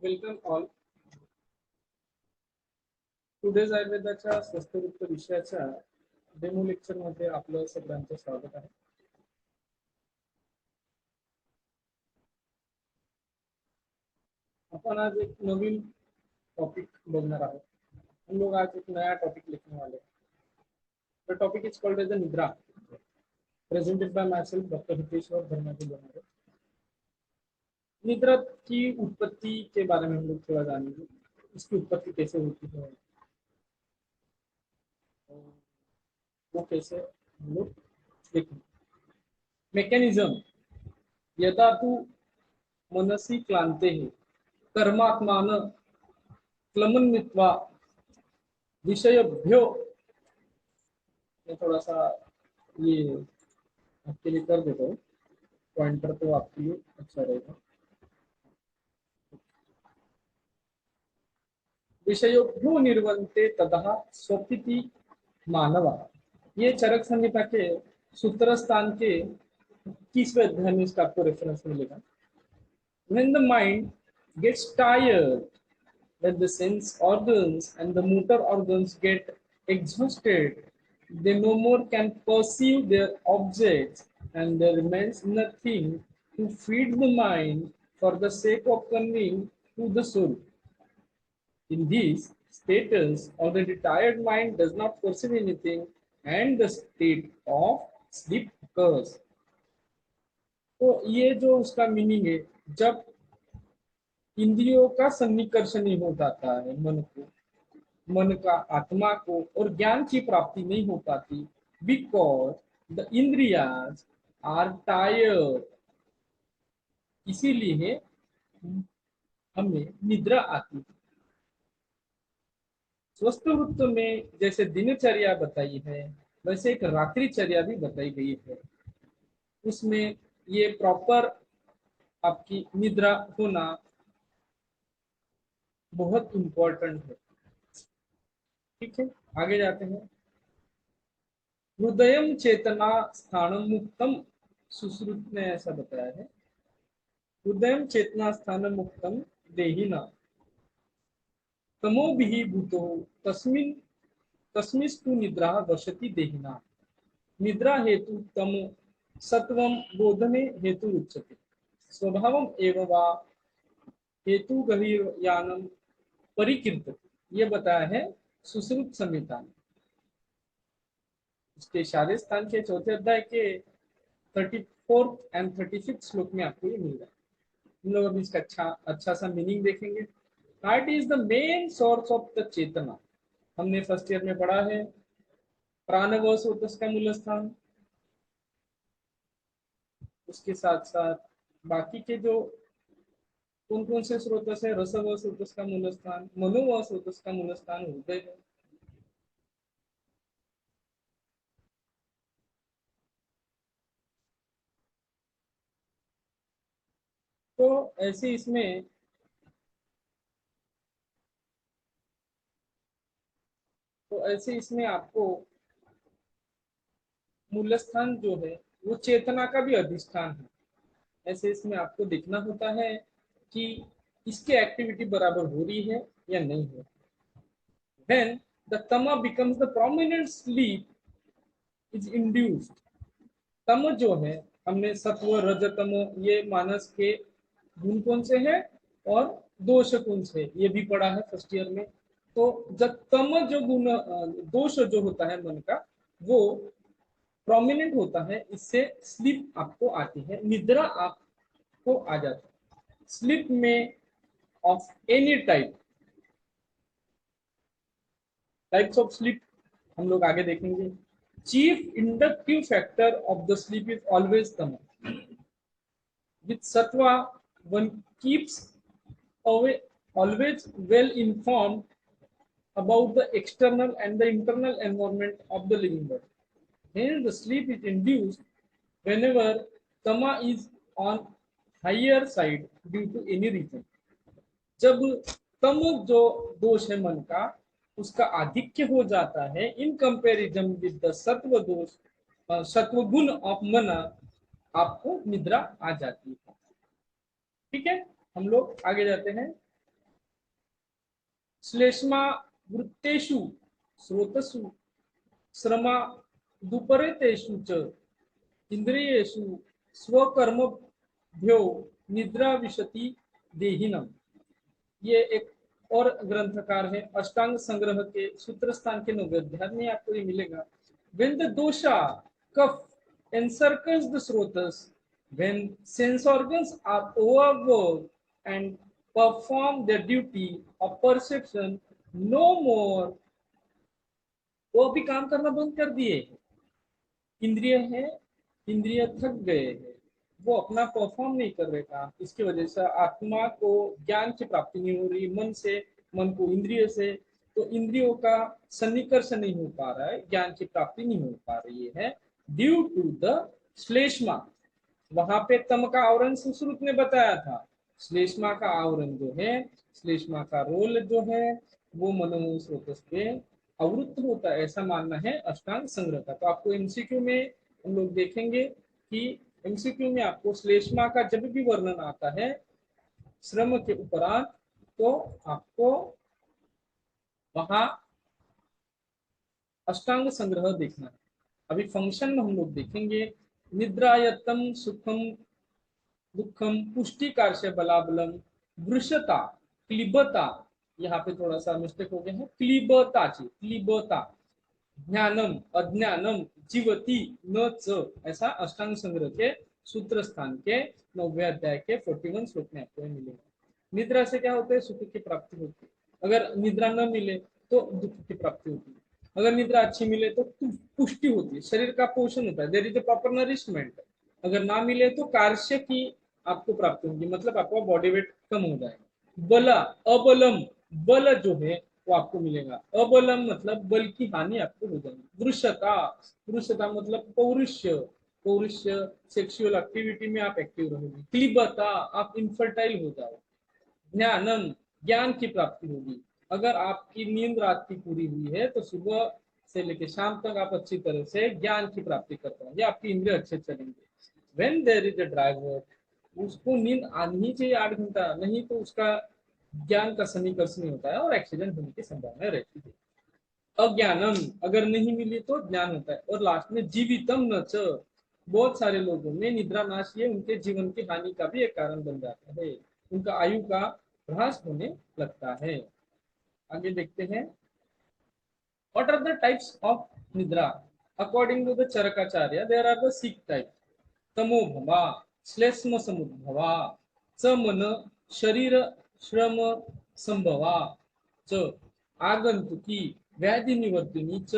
Welcome all. Today's आयुर्वेदाच्या स्वस्तवृत्त विषयाच्या demo lecture मध्ये आपलं सगळ्यांचं स्वागत आहे. अपन आज एक नवीन टॉपिक बघणार आहोत. हम लोग आज एक नया टॉपिक लिखने वाले हैं. The topic is called as the nidra, presented by myself doctor Hiteshwar Dharmaji Banarde. निद्रा की उत्पत्ति के बारे में हम लोग थोड़ा जानेंगे. इसकी उत्पत्ति कैसे होती है, वो कैसे हम लोग देखेंगे. मैकेनिज्म. यदा तू मनसी क्लांते है कर्मात्मान क्लमन्वित्वा विषयभ्यो. मैं थोड़ा सा ये आपके लिए कर देता हूँ पॉइंटर, तो आपके लिए अच्छा रहेगा. विषयोभ्यो निर्वंते ततः स्वपिति मानवा. ये चरक संहिता के सूत्र स्थान के 21वें अध्याय में इसका आपको रेफरेंस मिलेगा. When the mind gets tired, when the sense organs and the motor organs get exhausted, they no more can perceive their objects, and there remains nothing to feed the mind for the sake of conveying to the soul. In this status, already tired mind does not perceive anything, and the state of sleep occurs. तो ये जो उसका meaning है, जब इंद्रियों का सन्निकर्ष नहीं हो जाता है मन का आत्मा को, और ज्ञान की प्राप्ति नहीं हो पाती, बिकॉज द इंद्रियाज आर टायर्ड. इसीलिए हमें निद्रा आती है. स्वस्थ वृत्त में जैसे दिनचर्या बताई है, वैसे एक रात्रिचर्या भी बताई गई है. उसमें ये प्रॉपर आपकी निद्रा होना बहुत इंपॉर्टेंट है. ठीक है, आगे जाते हैं. हृदयम चेतना स्थानम मुक्तम. सुश्रुत ने ऐसा बताया है. हृदयम चेतना स्थानम मुक्तम देहिना तमो बिहि भूतो तस्मिस्तु निद्रा वसति देहिना. निद्रा हेतु तम सत्वम बोधने हेतु उच्यते. स्वभावम एव वा हेतु गहीर्यानम परिकीर्तते. ये बताया है सुश्रुत संहिता में. इसके शारीर स्थान के चौथे अध्याय के 34 एंड 36 श्लोक में आपको ये मिल रहा है. हम लोग अभी इसका अच्छा सा मीनिंग देखेंगे. Heart is the main source of the chetna. हमने फर्स्ट ईयर में पढ़ा है. प्राणव स्रोत का मूल स्थान. उसके साथ साथ बाकी के जो कौन कौन से स्रोत है, रसव स्रोत का मूल स्थान, मनोव स्रोत का मूल स्थान हृदय है. तो ऐसे इसमें आपको मूल स्थान जो है वो चेतना का भी अधिष्ठान है. ऐसे इसमें आपको देखना होता है कि इसकी एक्टिविटी बराबर हो रही है या नहीं है. When the tama becomes the prominent sleep is induced. तम जो है, हमने सत्व रजतम ये मानस के गुण कौन से हैं और दोष कौन से, ये भी पढ़ा है फर्स्ट ईयर में. तो जब तम जो गुण दोष जो होता है मन का, वो प्रोमिनेंट होता है, इससे स्लीप आपको आती है, निद्रा आपको आ जाती है. स्लीप में of any types of sleep हम लोग आगे देखेंगे. Chief inductive factor of the sleep is always tama. With sattva one keeps always well informed about the external and the internal environment of the living body. Hence, the sleep is induced whenever tama is on higher side due to any reason. जब तम जो दोष है मन का, उसका आधिक्य हो जाता है इन कंपैरिजन विद द सत्व दोष, सत्व गुण ऑफ मन, आपको निद्रा आ जाती है. ठीक है, हम लोग आगे जाते हैं. श्लेष्मा वृत्तेषु स्रोतसु श्रमा दुपरेतेषु च इंद्रियेषु स्वकर्मभ्यो निद्रा विशति देहिनम। ये एक और ग्रंथकार है, अष्टांग संग्रह के सूत्र स्थान के 9वें अध्याय में आपको ये मिलेगा। When the dosha cuff encircles the srotas, when sense organs are overworked and perform their duty of perception no more, वो भी काम करना बंद कर दिए, इंद्रिय है, इंद्रिय थक गए हैं, वो अपना परफॉर्म नहीं कर रहे काम, इसकी वजह से आत्मा को ज्ञान की प्राप्ति नहीं हो रही, मन से, मन को इंद्रिय से, तो इंद्रियों का सन्निकर्ष नहीं हो पा रहा है, ज्ञान की प्राप्ति नहीं हो पा रही है, ड्यू टू द श्लेष्मा। वहां पे तम का आवरण सुश्रुत ने बताया था, श्लेष्मा का आवरण जो है, श्लेष्मा का रोल जो है वो मनोमय स्रोत पे अवरुद्ध होता है, ऐसा मानना है अष्टांग संग्रह का। तो आपको एमसीक्यू में हम लोग देखेंगे कि एमसीक्यू में आपको श्लेष्मा का जब भी वर्णन आता है श्रम के उपरांत, तो आपको वहां अष्टांग संग्रह देखना है। अभी फंक्शन में हम लोग देखेंगे निद्रायतम सुखम दुखम पुष्टिकार से बलाबलम वृषता क्लिबता, यहाँ पे थोड़ा सा मिस्टेक हो गया है, क्लिबता ची क्लिबता, ज्ञानम अज्ञानम जीवती न च, ऐसा अष्टांग संग्रह के सूत्र स्थान के 9वें अध्याय के 41 श्लोक में आपको मिलेगा। निद्रा से क्या होता है, सुख की प्राप्ति होती है, अगर निद्रा न मिले तो दुख की प्राप्ति होती है, अगर निद्रा अच्छी मिले तो पुष्टि होती है, शरीर का पोषण होता है, there is a proper nourishment, अगर ना मिले तो कार्य की आपको प्राप्ति होगी, मतलब आपका बॉडी वेट कम हो जाएगा। बला अबलम, बल जो है वो आपको मिलेगा, अबलम मतलब बल की हानि आपको हो जाएगी। वृषता, वृषता मतलब पौरुष्य, पौरुष्य सेक्सुअल एक्टिविटी में आप एक्टिव रहोगे। क्लिबता आप इनफर्टाइल हो जाओगे। ज्ञानम ज्ञान की प्राप्ति होगी, अगर आपकी नींद रात की पूरी हुई है तो सुबह से लेकर शाम तक आप अच्छी तरह से ज्ञान की प्राप्ति कर पाएंगे, आपकी इंद्रिय अच्छे चलेंगे। When there is a driver, उसको नींद आनी ही चाहिए 8 घंटा, नहीं तो उसका ज्ञान का सन्निकर्ष नहीं होता है और एक्सीडेंट होने की संभावना रहती है। अज्ञानम अगर नहीं मिली तो ज्ञान होता है। और लास्ट में जीवितम न च, बहुत सारे लोगों में निद्रा नाश ये उनके जीवन की हानि का भी एक कारण बन जाता है, उनका आयु का ह्रास होने लगता है। आगे देखते हैं, what are the types of nidra according to the Charakacharya, there are the 6 types. तमोभवा श्लेष्म समुद्भवा च मन शरीर श्रम संभवा च आगंतुकी व्याधि निवर्तिनी च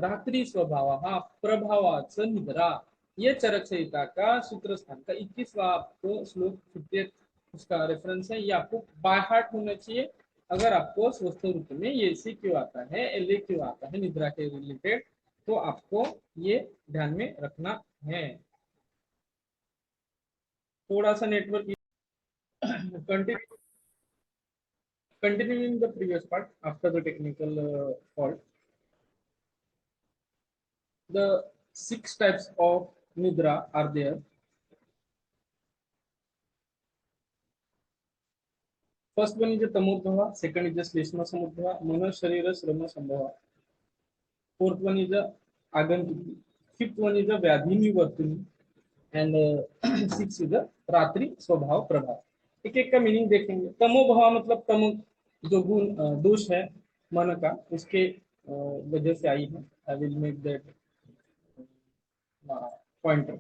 रात्रि स्वभाव प्रभावा च निद्रा। ये चरक संहिता का सूत्र स्थान का 21वां आपको श्लोक 58 उसका रेफरेंस है, ये आपको बाय हार्ट होना चाहिए अगर आपको स्वस्थ रूप में ये सी क्यों आता है, एल क्यों आता है निद्रा के रिलेटेड, तो आपको ये ध्यान में रखना है। थोड़ा सा network continuing the previous part after the technical fault, the 6 types of nidra are there. First one is the tamodbhava, second is the shleshma samudbhava, mana sharira shrama sambhava, fourth one is the agantuki, fifth one is the vyadhi nivartini, and sixth is the ratri स्वभाव प्रभाव। एक एक का meaning देखेंगे। तमोभाव मतलब तम जो गुण दोष है मन का, उसके वजह से आई है। I will make that pointer.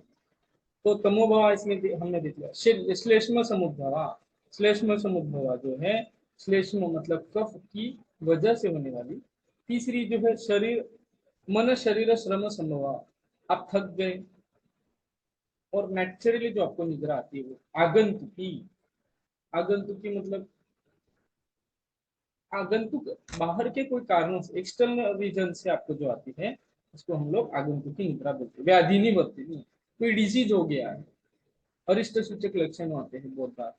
तो तमोभाव इसमें हमने देख लिया। श्लेष्म समुद्भवा, श्लेष्म समुद्भवा जो है, श्लेष्म मतलब कफ की वजह से होने वाली। तीसरी जो है शरीर, मन शरीर श्रम संभवा, आप थक गए और नेचुरली जो आपको निद्रा आती है वो आगंतुकी। आगंतुकी मतलब आगंतुक बाहर के कोई कारणों से, एक्सटर्नल रीजन से आपको जो आती है उसको हम लोग आगंतुकी निद्रा बोलते हैं। व्याधि नहीं बोलते, नहीं कोई डिजीज हो गया है, अरिष्ट सूचक लक्षण आते हैं बहुत बार,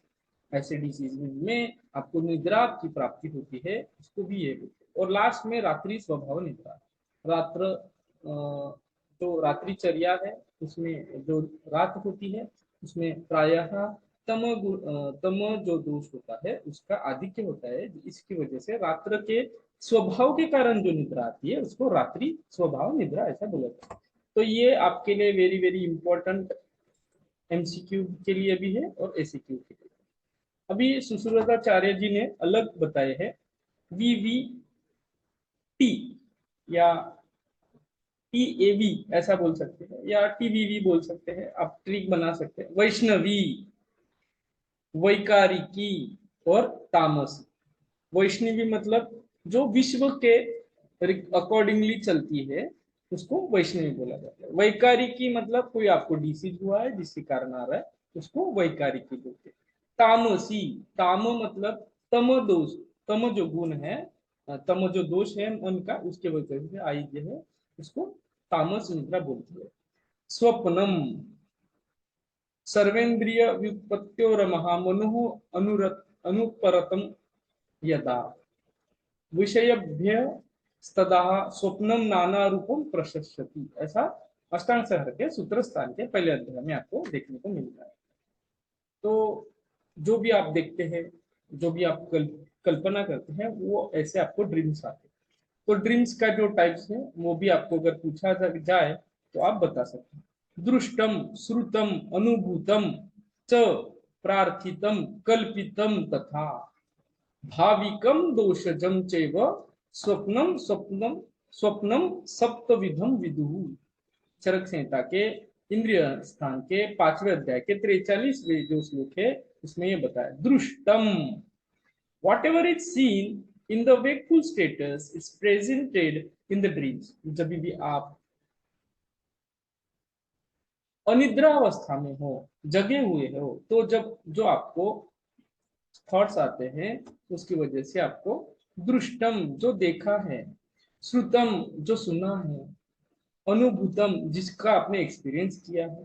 ऐसे डिजीज में आपको निद्रा की प्राप्ति होती है, उसको भी ये बोलते हैं। और लास्ट में रात्रि स्वभाव निद्रा, रात्र जो रात्रिचर्या है उसमें जो रात होती है उसमें प्रायः तम जो दोष होता है उसका आधिक्य होता है, इसकी वजह से रात्र के स्वभाव के कारण जो निद्रा आती है उसको रात्रि स्वभाव निद्रा ऐसा बोला जाता है। तो ये आपके लिए वेरी वेरी इंपॉर्टेंट एमसीक्यू के लिए भी है और एसीक्यू के लिए। अभी सुश्रुताचार्य जी ने अलग बताए हैं वीवीटी या टीएवी ऐसा बोल सकते हैं या टीवीवी बोल सकते हैं, आप ट्रिक बना सकते हैं। वैष्णवी, वैकारिकी और तामसी। वैष्णवी मतलब जो विश्व के अकॉर्डिंगली चलती है उसको वैष्णवी बोला जाता है। वैकारिकी मतलब कोई आपको डिसीज हुआ है जिसके कारण आ रहा है उसको वैकारिकी बोलते हैं। तामसी, ताम मतलब तम दोष, तम जो गुण है, तम जो दोष है मन का उसके वजह से आई जो है उसको तामस निद्रा बोलती है। स्वप्नम, सर्वेन्द्रिय व्युत्पत्त्योरमः मनुः अनुपरतम यदा विषयभ्य तदा स्वप्नम नाना रूपम प्रशस्यति, ऐसा अष्टांग सहर के सूत्र स्थान के पहले अध्याय में आपको देखने को मिलता है। तो जो भी आप देखते हैं, जो भी आप कल्पना करते हैं वो ऐसे आपको ड्रीम्स आते हैं। तो ड्रीम्स का जो टाइप्स है वो भी आपको अगर पूछा जाए तो आप बता सकते हैं। दृष्टम, श्रुतम, अनुभूतम च प्रार्थितम, कल्पितम तथा भाविकम दोषजम चैव स्वप्नम स्वप्नम स्वप्नम सप्तविधम विदुः। चरक संहिता के इंद्रिय स्थान के 5वें अध्याय के 43वें जो श्लोक है उसमें ये बताया दृष्टम, whatever is seen in the wakeful status is presented in the dreams। जब भी आप अनिद्रा अवस्था में हो, जगे हुए हो, तो जब जो आपको थॉट्स आते हैं उसकी वजह से आपको दृष्टम जो देखा है, श्रुतम जो सुना है, अनुभूतम जिसका आपने एक्सपीरियंस किया है,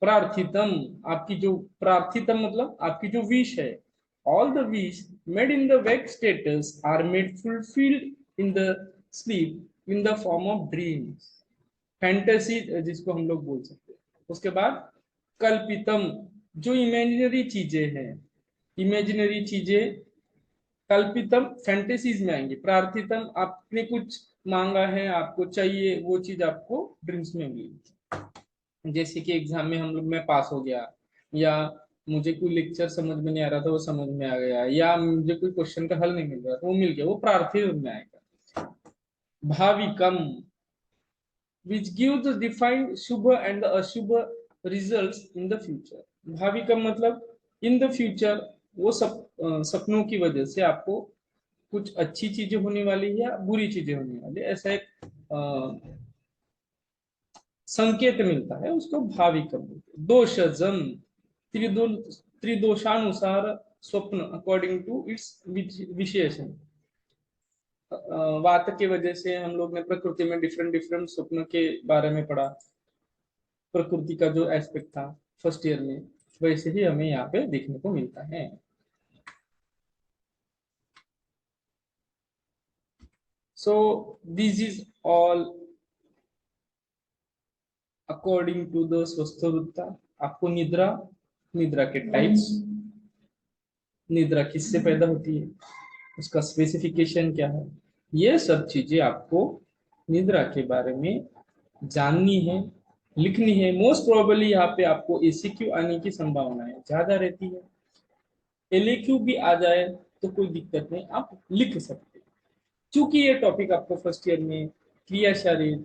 प्रार्थितम आपकी जो प्रार्थितम मतलब आपकी जो विश है, all the wish made in the wake status are made fulfilled in the sleep in the form of dreams, fantasy जिसको हम लोग बोल सकते हैं। उसके बाद कल्पितम जो इमेजिनरी चीजें हैं, इमेजिनरी चीजें कल्पितम फैंटेसीज में आएंगे। प्रार्थितम आपने कुछ मांगा है, आपको चाहिए वो चीज आपको ड्रीम्स में मिलेगी। जैसे कि एग्जाम में हम लोग मैं पास हो गया, या मुझे कोई लेक्चर समझ में नहीं आ रहा था वो समझ में आ गया, या मुझे कोई क्वेश्चन का हल नहीं मिल रहा था वो मिल गया, वो प्रार्थित में आएगा। भाविकम which gives the defined shubha and the ashubha results in the future। भाविकम मतलब इन द फ्यूचर, वो सपनों की वजह से आपको कुछ अच्छी चीजें होने वाली है या बुरी चीजें होने वाली, ऐसा एक संकेत मिलता है, उसको भाविकम बोलते हैं। दोषजम त्रिदोषानुसार स्वप्न अकॉर्डिंग टू इट्स विशेषण। वात की वजह से हम लोग ने प्रकृति में डिफरेंट डिफरेंट स्वप्न के बारे में पढ़ा, प्रकृति का जो एस्पेक्ट था फर्स्ट ईयर में, वैसे ही हमें यहाँ पे देखने को मिलता है। So this is all according to the Swasthavritta. आपको निद्रा, निद्रा के टाइप्स, निद्रा किससे पैदा होती है, उसका स्पेसिफिकेशन क्या है, ये सब चीजें आपको निद्रा के बारे में जाननी है, लिखनी है। मोस्ट प्रोबेबली यहाँ पे आपको एसीक्यू आने की संभावना ज्यादा रहती है। एलएक्यू भी आ जाए तो कोई दिक्कत नहीं, आप लिख सकते हैं। चूंकि ये टॉपिक आपको फर्स्ट ईयर में क्रिया शारीर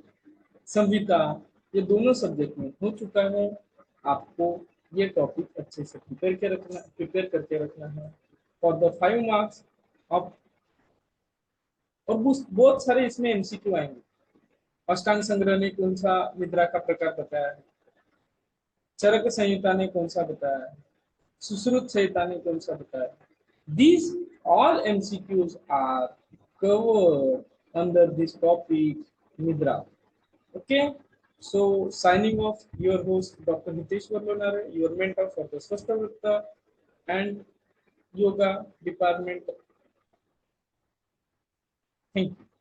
संहिता ये दोनों सब्जेक्ट में हो चुका है, आपको ये टॉपिक अच्छे से प्रिपेयर करके रखना है फॉर द 5 मार्क्स ऑफ। और बहुत सारे इसमें एमसीक्यू आएंगे। अष्टांग संग्रह ने कौन सा निद्रा का प्रकार बताया है, चरक संहिता ने कौन सा बताया है, सुश्रुत संहिता ने कौन सा बताया है। These all MCQs are covered under this topic Nidra. Okay, so signing off, your host Dr. Hitesh Varlonare, your mentor for the Swasthavritta and Yoga department. Thank you.